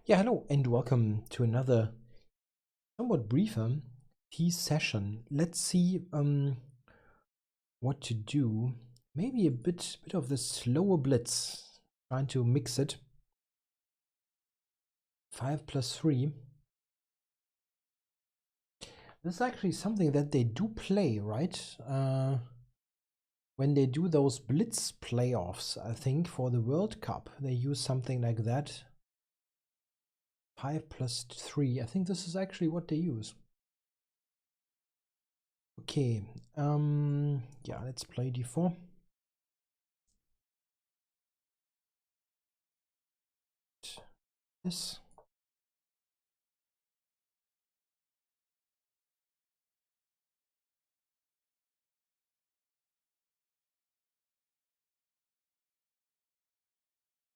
Yeah, hello and welcome to another somewhat briefer tea session. Let's see what to do. Maybe a bit of the slower blitz. Trying to mix it. 5 plus 3. This is actually something that they do play, right? When they do those blitz playoffs, I think for the World Cup, they use something like that. 5 plus 3. I think this is actually what they use. Okay, yeah, let's play d4. This.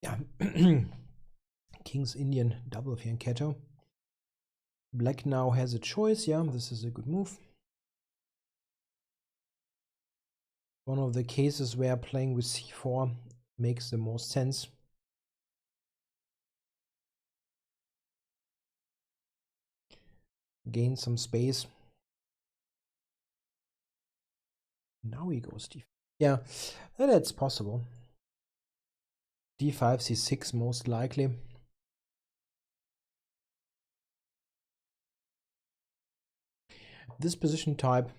Yeah, King's Indian double fianchetto. Black now has a choice. Yeah, this is a good move. One of the cases where playing with c4 makes the most sense. Gain some space. Now he goes d5. Yeah, that's possible. d5, c6 most likely. This position type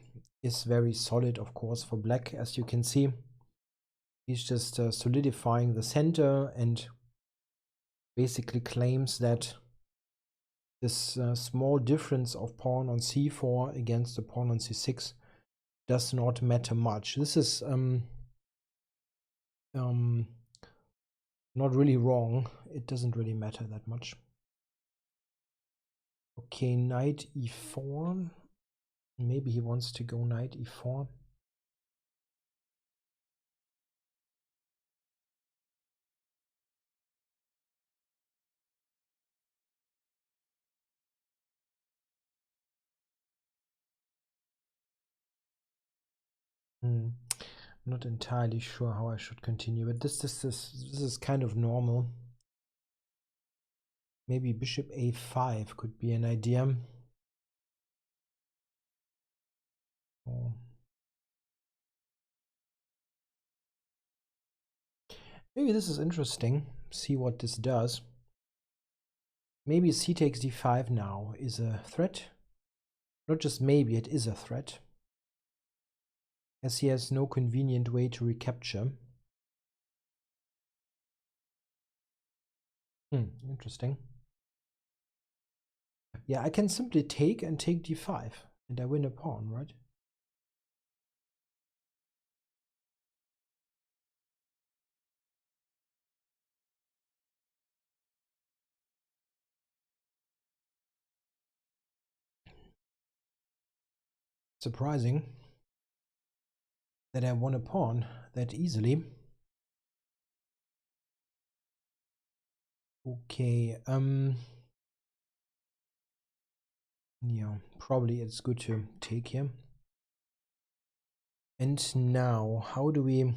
is very solid, of course, for black, as you can see. He's just solidifying the center and basically claims that this small difference of pawn on c4 against the pawn on c6 does not matter much. This is not really wrong. It doesn't really matter that much. Okay, knight e4. Maybe he wants to go knight e4. Not entirely sure how I should continue, but this is kind of normal. Maybe bishop a5 could be an idea. Oh. Maybe this is interesting. See what this does. Maybe c takes d5 now is a threat. Not just maybe, it is a threat, as he has no convenient way to recapture. Interesting. Yeah, I can simply take and take d5, and I win a pawn, right? Surprising that I won a pawn that easily. Okay, yeah, probably it's good to take here. And now, how do we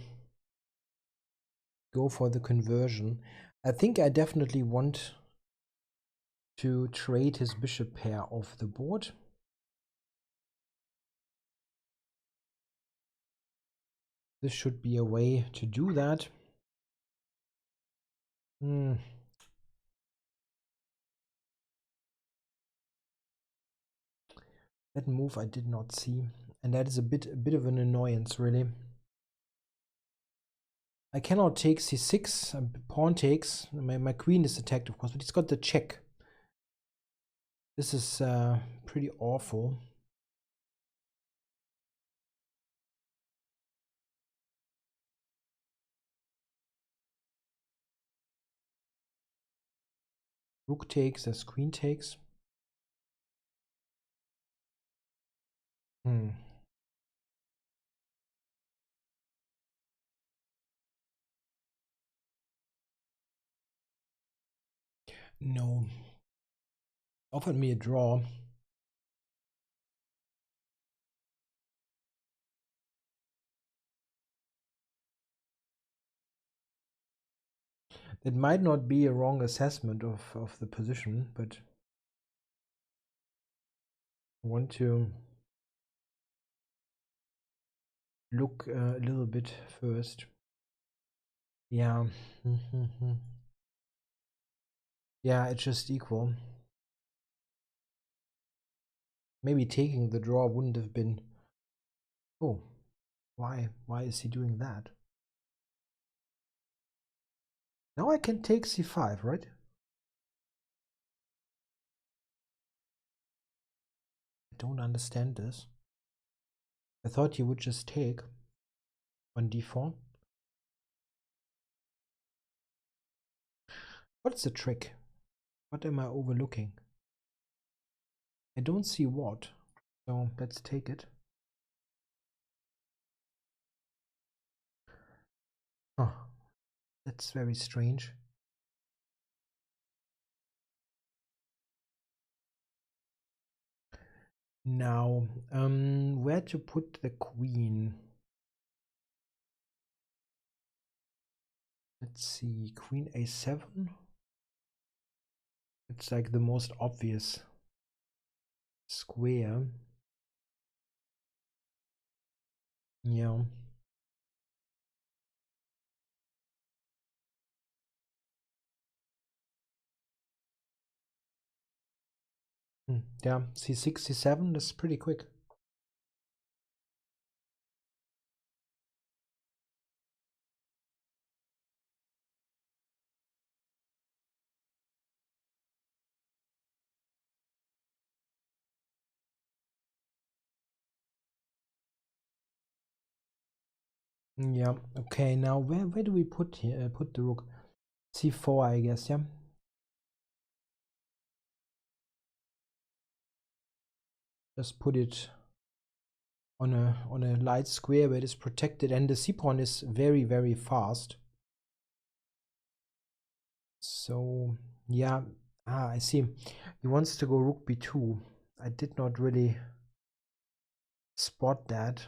go for the conversion? I think I definitely want to trade his bishop pair off the board. This should be a way to do that. That move I did not see, and that is a bit of an annoyance, really. I cannot take c6. Pawn takes. My queen is attacked, of course, but he's got the check. This is pretty awful. Rook takes as queen takes. No. Offered me a draw. It might not be a wrong assessment of the position, but I want to look a little bit first. Yeah. Yeah, it's just equal. Maybe taking the draw wouldn't have been... Oh, why? Why is he doing that? Now I can take c5, right? I don't understand this. I thought he would just take on d4. What's the trick? What am I overlooking? I don't see what. So let's take it. Oh, that's very strange. Now, where to put the queen? Let's see, queen a7. It's like the most obvious square. Yeah. Yeah, c6, c7, that's pretty quick. Yeah, okay, now where do we put here, put the rook? c4, I guess, yeah. Just put it on a light square where it is protected, and the c-pawn is very, very fast. So yeah, I see. He wants to go rook b2. I did not really spot that.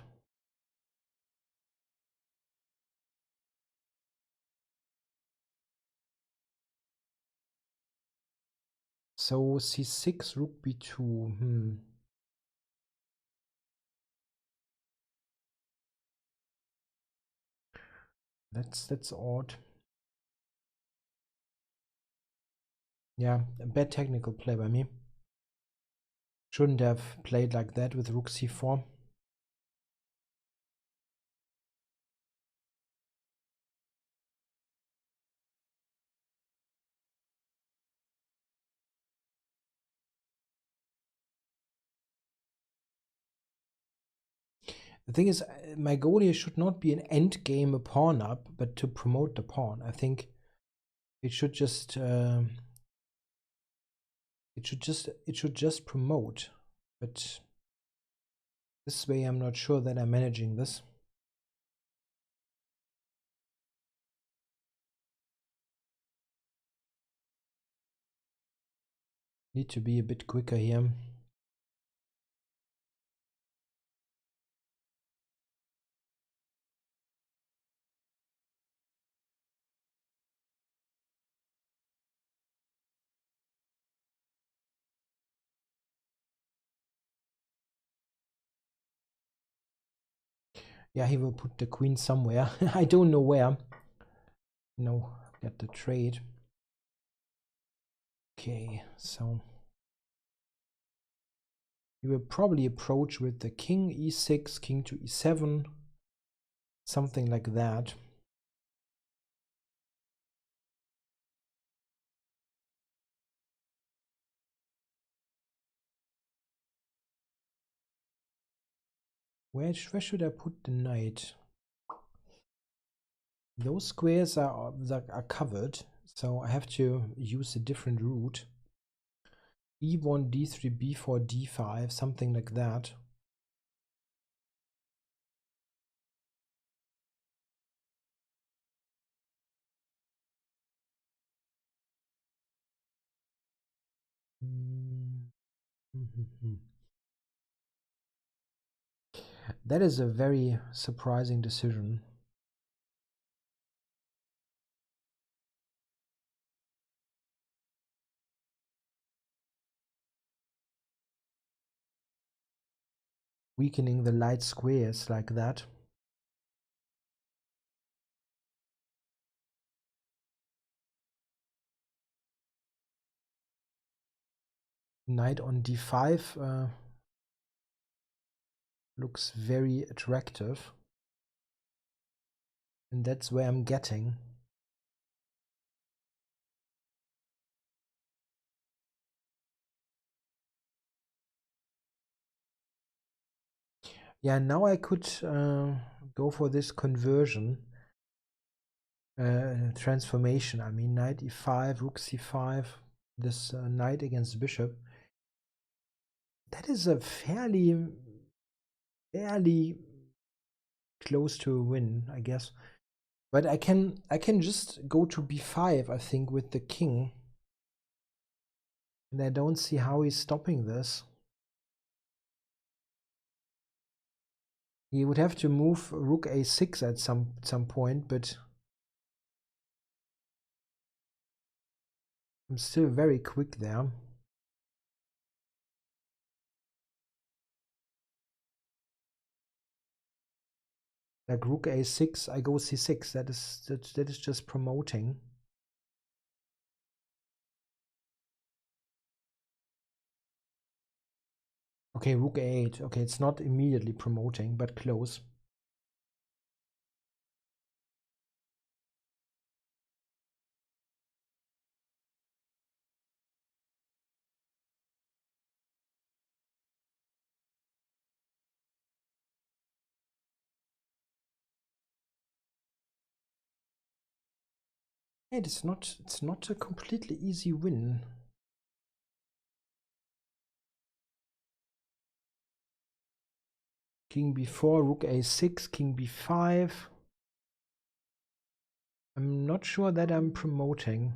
So c6, rook b2. That's odd. Yeah, a bad technical play by me. Shouldn't have played like that with rook c4. The thing is, my goal here should not be an end game a pawn up, but to promote the pawn. I think it should just it should just promote. But this way, I'm not sure that I'm managing this. Need to be a bit quicker here. Yeah, he will put the queen somewhere. I don't know where. No, get the trade. Okay, so he will probably approach with the king e6, king to e7, something like that. Where should I put the knight? Those squares are covered, so I have to use a different route. e1, d3, b4, d5, something like that. That is a very surprising decision. weakening the light squares like that. Knight on d5 looks very attractive, and that's where I'm getting. Yeah, now I could go for this conversion, transformation. I mean, knight e5, rook c5, this knight against bishop. That is a fairly close to a win, I guess. But I can just go to b5, I think, with the king. And I don't see how he's stopping this. He would have to move rook a6 at some point, but I'm still very quick there. Like rook a6, I go c6. That is just promoting. Okay, rook a8. Okay, it's not immediately promoting, but close. It's not a completely easy win. King b4, rook a6, king b5. I'm not sure that I'm promoting.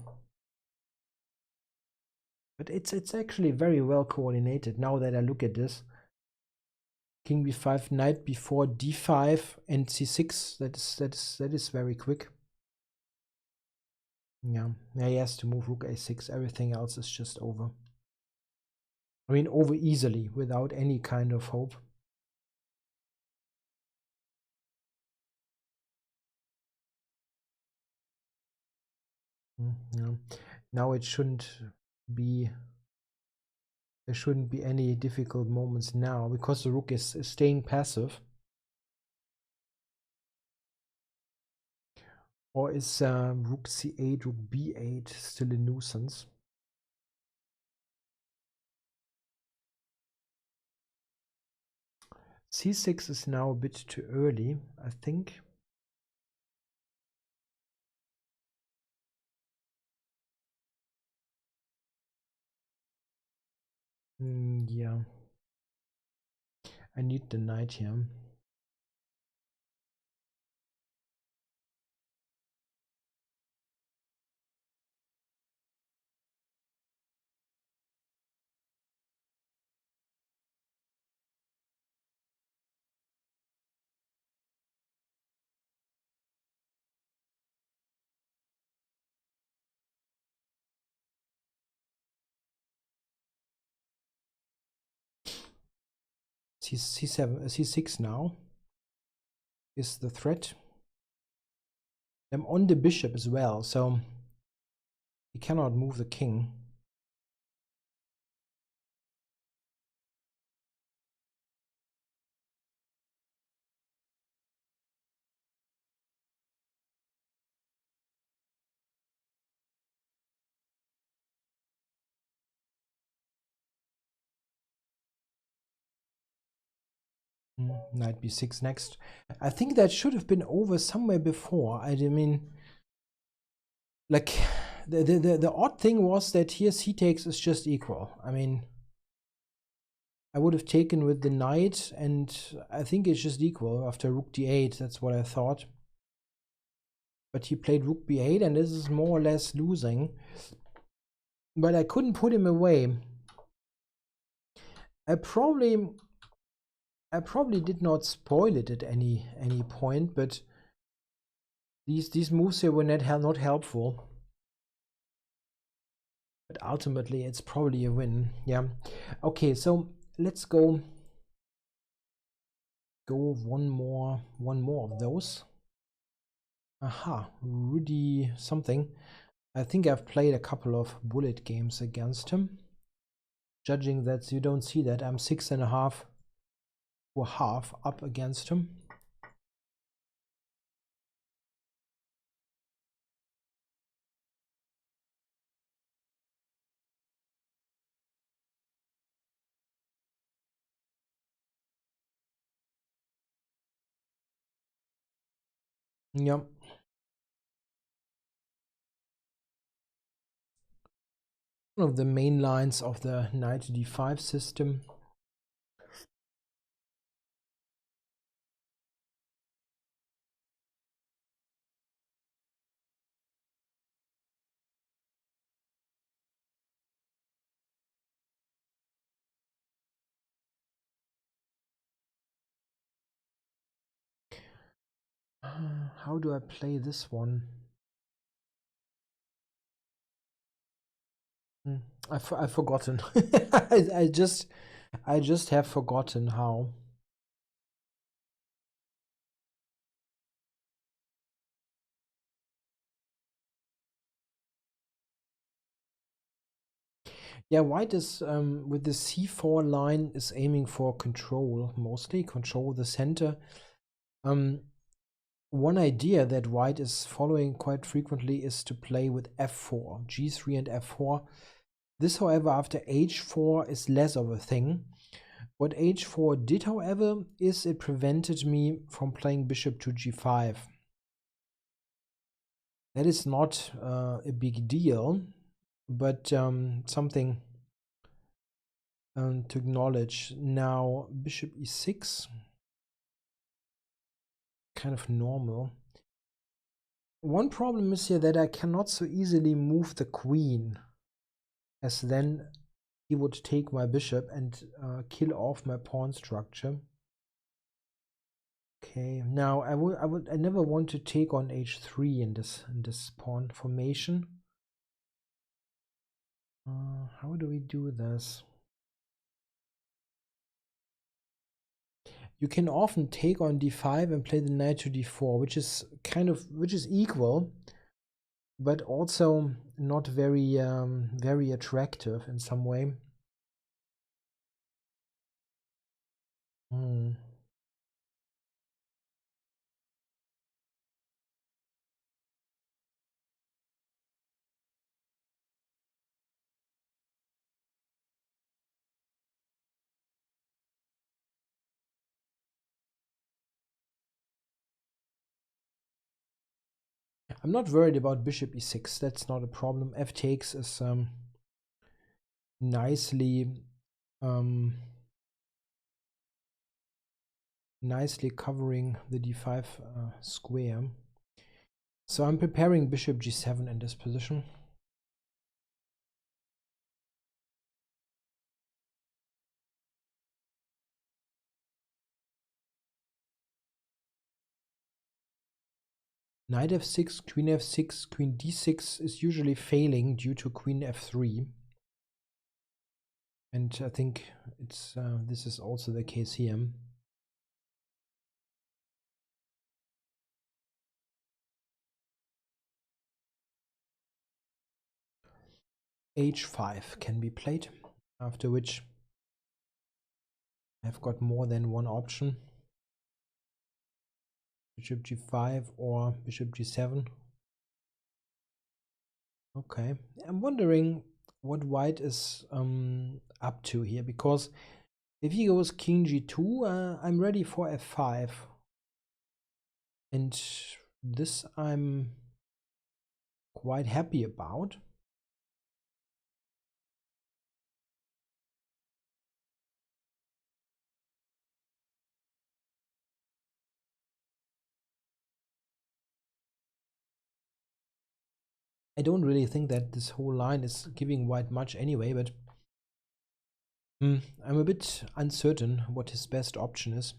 But it's actually very well coordinated now that I look at this. King b5, knight b4, d5, and c6. That is very quick. Yeah, he has to move rook a6. Everything else is just over. I mean, over easily, without any kind of hope. Yeah. Now it shouldn't be. There shouldn't be any difficult moments now because the rook is staying passive. Or is rook c8, rook b8 still a nuisance? c6 is now a bit too early, I think. Yeah. I need the knight here. c7, c6 now is the threat. I'm on the bishop as well, so he cannot move the king. Knight b6 next. I think that should have been over somewhere before. I mean, like, the odd thing was that here c takes is just equal. I mean, I would have taken with the knight, and I think it's just equal after rook d8. That's what I thought. But he played rook b8, and this is more or less losing. But I couldn't put him away. I probably did not spoil it at any point, but these moves here were not helpful. But ultimately, it's probably a win. Yeah. Okay, so let's go go one more of those. Aha, Rudy something. I think I've played a couple of bullet games against him. Judging that you don't see that, I'm 6.5 or half up against him. Yeah. One of the main lines of the knight d5 system. How do I play this one? I've forgotten. I just have forgotten how. Yeah, white is with the c4 line is aiming for control, mostly control the center. One idea that white is following quite frequently is to play with f4, g3 and f4. This, however, after h4 is less of a thing. What h4 did, however, is it prevented me from playing bishop to g5. That is not a big deal, but something to acknowledge. Now, bishop e6, kind of normal. One problem is here that I cannot so easily move the queen, as then he would take my bishop and kill off my pawn structure. Okay, now I never want to take on h3 in this pawn formation. How do we do this? You can often take on d5 and play the knight to d4, which is equal, but also not very very attractive in some way. I'm not worried about bishop e6. That's not a problem. F takes is nicely covering the d5 square. So I'm preparing bishop g7 in this position. Knight f6, queen f6, queen d6 is usually failing due to queen f3. And I think it's this is also the case here. h5 can be played, after which I've got more than one option. Bishop g5 or bishop g7. Okay, I'm wondering what white is up to here, because if he goes king g2, I'm ready for f5, and this I'm quite happy about. I don't really think that this whole line is giving white much anyway, but I'm a bit uncertain what his best option is.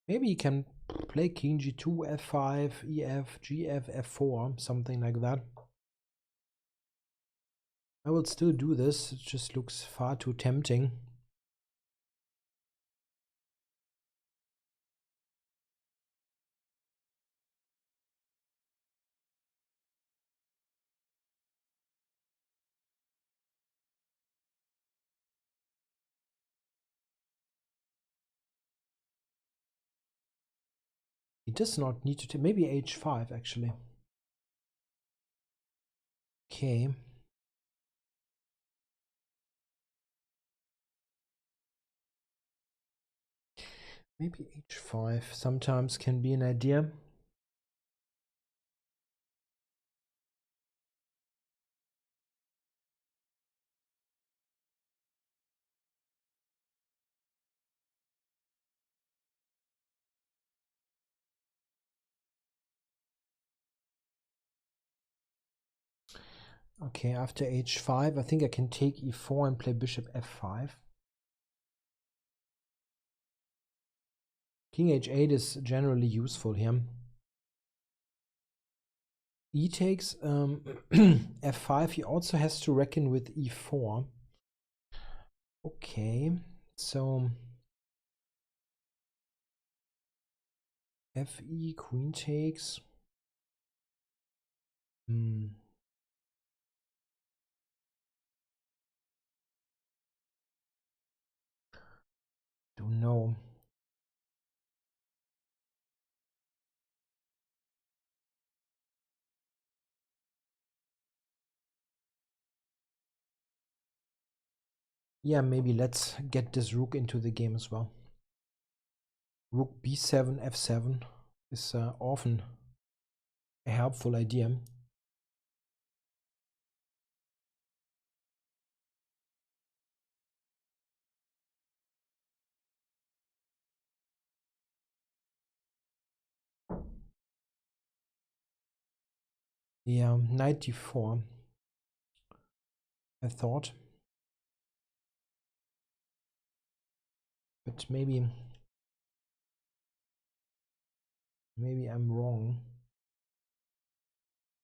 Maybe he can play king g2, f5, ef, gf, f4, something like that. I will still do this, it just looks far too tempting. He does not need to take, maybe h5 actually. Okay. Maybe h5 sometimes can be an idea. Okay, after h5, I think I can take e4 and play bishop f5. King h8 is generally useful here. E takes f5, he also has to reckon with e4. Okay, so fe, queen takes. Don't know. Yeah, maybe let's get this rook into the game as well. Rook b7, f7 is often a helpful idea. Yeah, knight d4, I thought. But maybe I'm wrong.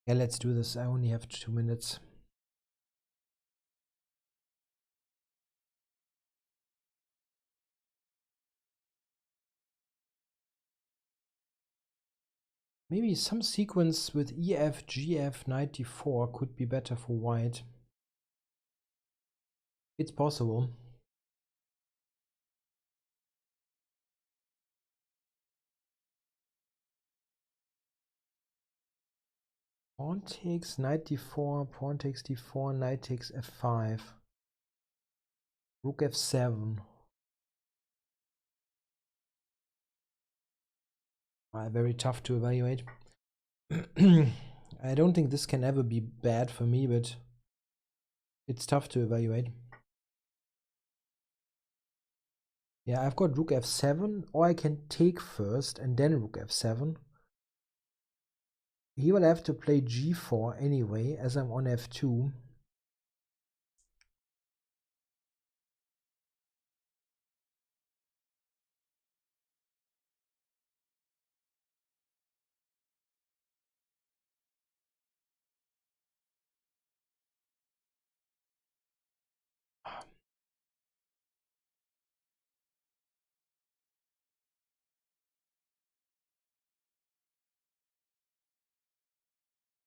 Yeah, let's do this. I only have 2 minutes. Maybe some sequence with ef, gf, knight d4 could be better for white. It's possible. Pawn takes knight d4, pawn takes d4, knight takes f5. Rook f7. Very tough to evaluate. I don't think this can ever be bad for me, but it's tough to evaluate. Yeah, I've got rook f7, or I can take first and then rook f7. He will have to play g4 anyway, as I'm on f2.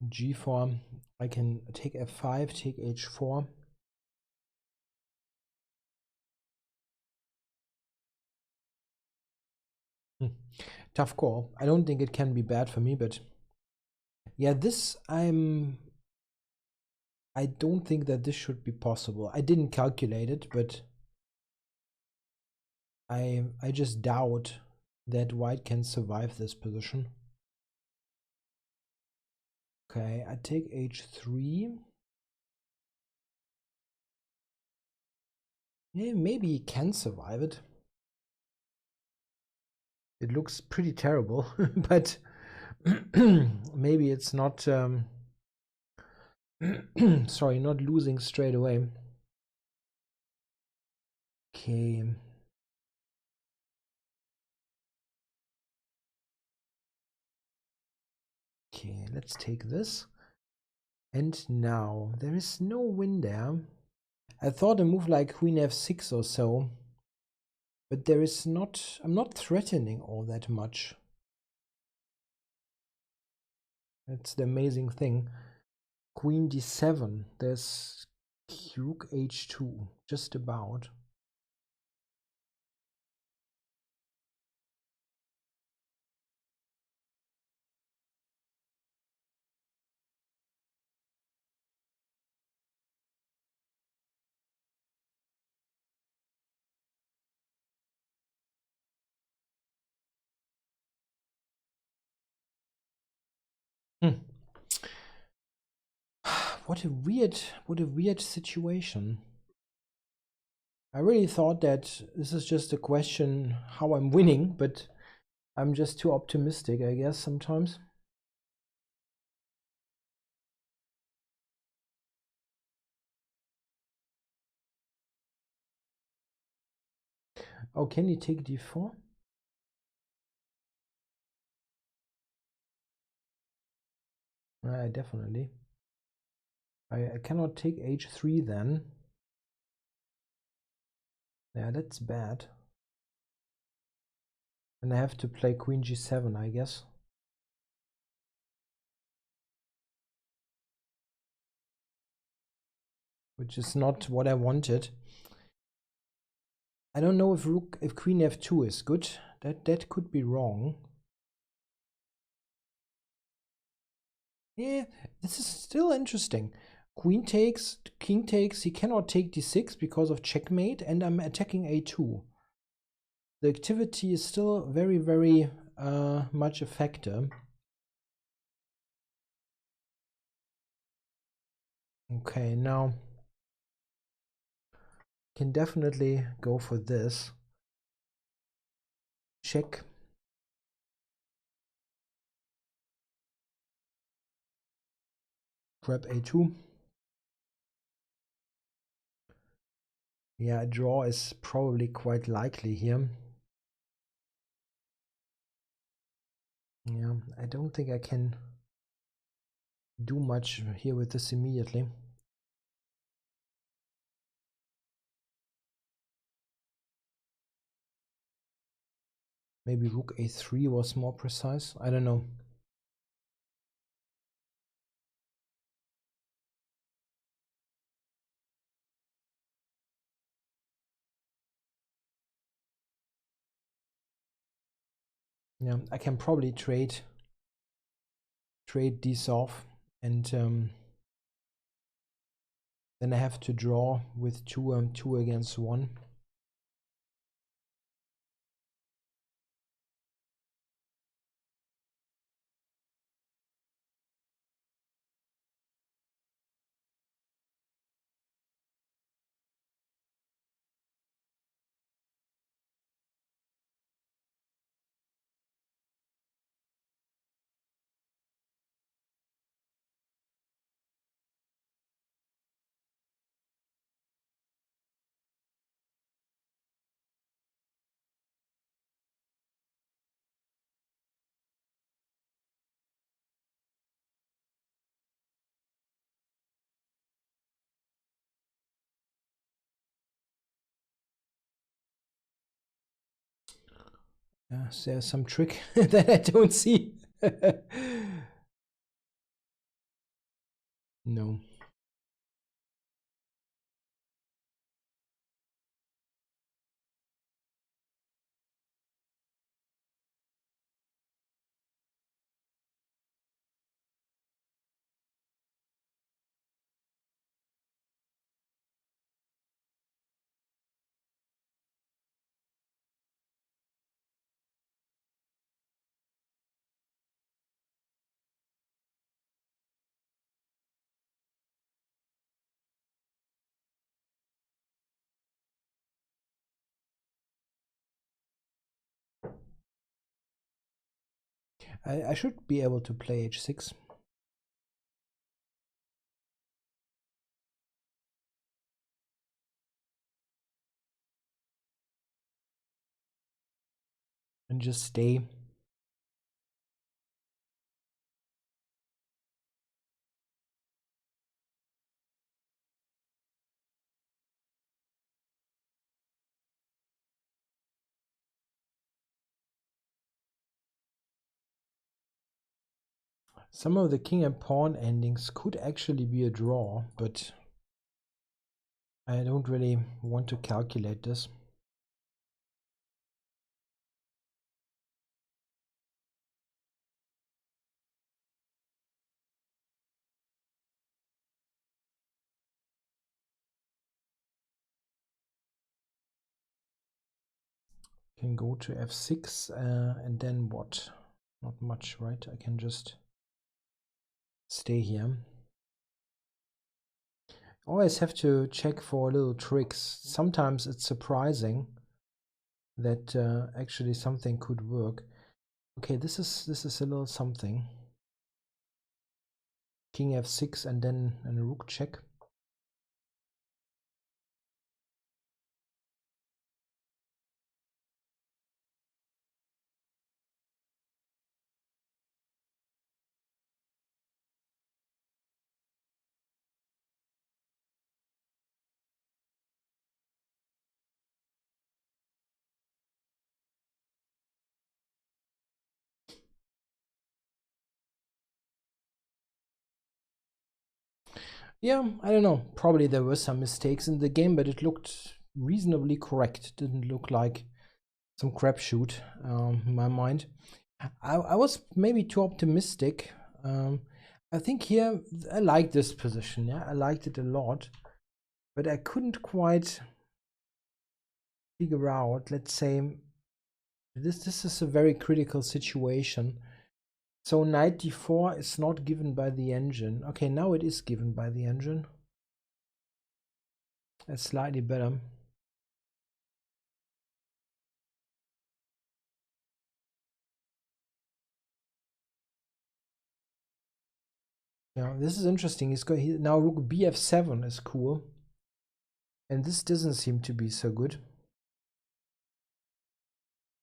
g4, I can take f5, take h4. Tough call. I don't think it can be bad for me, but yeah, this I don't think that this should be possible. I didn't calculate it, but I just doubt that white can survive this position. Okay, I take h3. Yeah, maybe he can survive it. It looks pretty terrible, but maybe it's not sorry, not losing straight away. Okay. Okay, let's take this. And now there is no win there. I thought a move like queen f6 or so, but there is not, I'm not threatening all that much. That's the amazing thing. Queen d7, there's rook h2, just about. What a weird situation. I really thought that this is just a question how I'm winning, but I'm just too optimistic, I guess, sometimes. Oh, can he take d4? Definitely. I cannot take h3 then. Yeah, that's bad. And I have to play queen g7, I guess. Which is not what I wanted. I don't know if queen f2 is good. That could be wrong. Yeah, this is still interesting. Queen takes, king takes, he cannot take d6 because of checkmate, and I'm attacking a2. The activity is still very much a factor. Okay, now can definitely go for this. Check. Grab a2. Yeah, a draw is probably quite likely here. Yeah, I don't think I can do much here with this immediately. Maybe rook a3 was more precise. I don't know. Yeah, I can probably trade these off, and then I have to draw with two against one. There's some trick that I don't see. No. I should be able to play h6. And just stay. Some of the king and pawn endings could actually be a draw, but I don't really want to calculate this. Can go to f6 and then what? Not much, right? I can just stay here. Always have to check for little tricks. Sometimes it's surprising that actually something could work. Okay, this is a little something. King f6 and then a rook check. Yeah, I don't know. Probably there were some mistakes in the game, but it looked reasonably correct. It didn't look like some crapshoot in my mind. I was maybe too optimistic. I think here I like this position. Yeah, I liked it a lot, but I couldn't quite figure out. Let's say this is a very critical situation. So knight d4 is not given by the engine. Okay, now it is given by the engine. That's slightly better. Yeah, this is interesting. He's going now. Rook bf7 is cool, and this doesn't seem to be so good.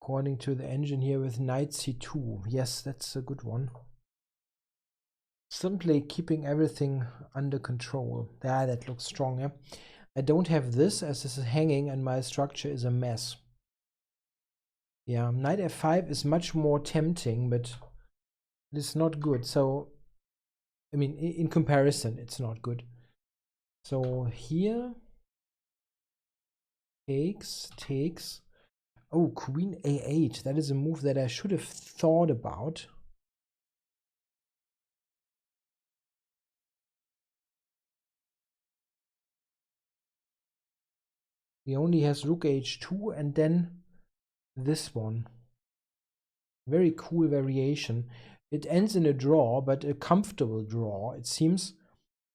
According to the engine here with knight c2. Yes, that's a good one. Simply keeping everything under control. Yeah, that looks strong. Yeah, I don't have this as this is hanging, and my structure is a mess. Yeah, knight f5 is much more tempting, but it's not good. So I mean, in comparison, it's not good. So here, takes. Oh, queen a8. That is a move that I should have thought about. He only has rook h2 and then this one. Very cool variation. It ends in a draw, but a comfortable draw, it seems.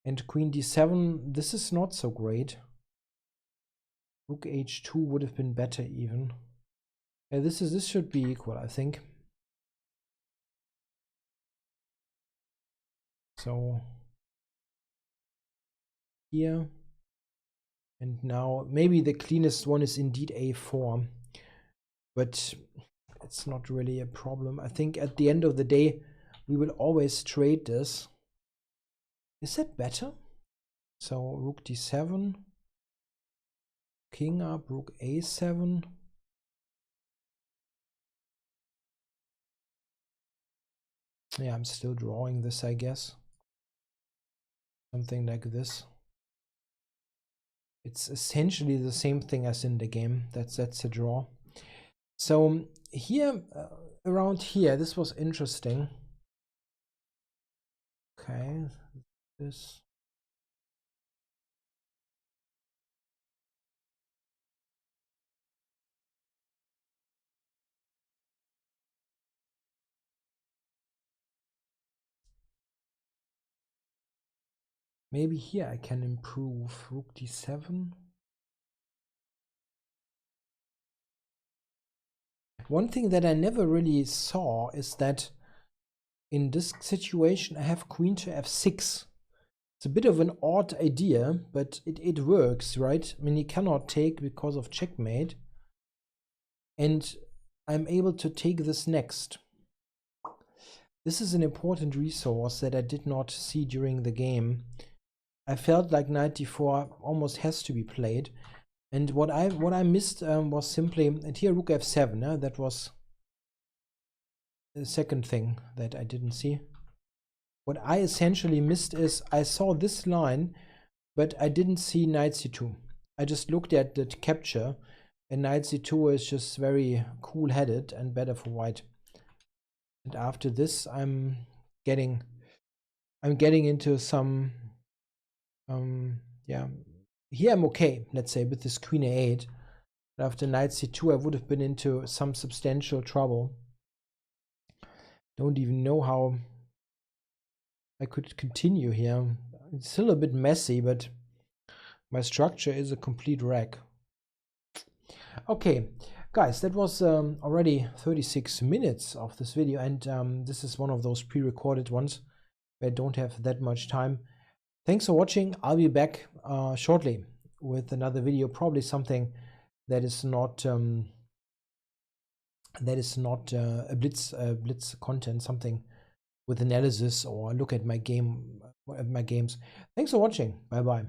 And queen d7, this is not so great. Rook h2 would have been better even. Yeah, this should be equal, I think. So here, and now maybe the cleanest one is indeed a4, but it's not really a problem. I think at the end of the day, we will always trade this. Is that better? So rook d7, king up, rook a7. Yeah, I'm still drawing this, I guess. Something like this. It's essentially the same thing as in the game. That's a draw. So here, around here, this was interesting. Okay, this. Maybe here I can improve. Rook d7. One thing that I never really saw is that in this situation I have queen to f6. It's a bit of an odd idea, but it works, right? I mean, he cannot take because of checkmate. And I'm able to take this next. This is an important resource that I did not see during the game. I felt like knight d4 almost has to be played. And what I missed was simply, and here rook f7, that was the second thing that I didn't see. what I essentially missed is I saw this line, but I didn't see knight c2. I just looked at the capture, and knight c2 is just very cool-headed and better for white. And after this, I'm getting into some yeah, here I'm okay, let's say, with this queen a8. After knight c2, I would have been into some substantial trouble. Don't even know how I could continue here. It's still a bit messy, but my structure is a complete wreck. Okay, guys, that was already 36 minutes of this video, and this is one of those pre-recorded ones where I don't have that much time. Thanks for watching. I'll be back shortly with another video, probably something that is not a blitz content, something with analysis or look at my games. Thanks for watching. Bye bye.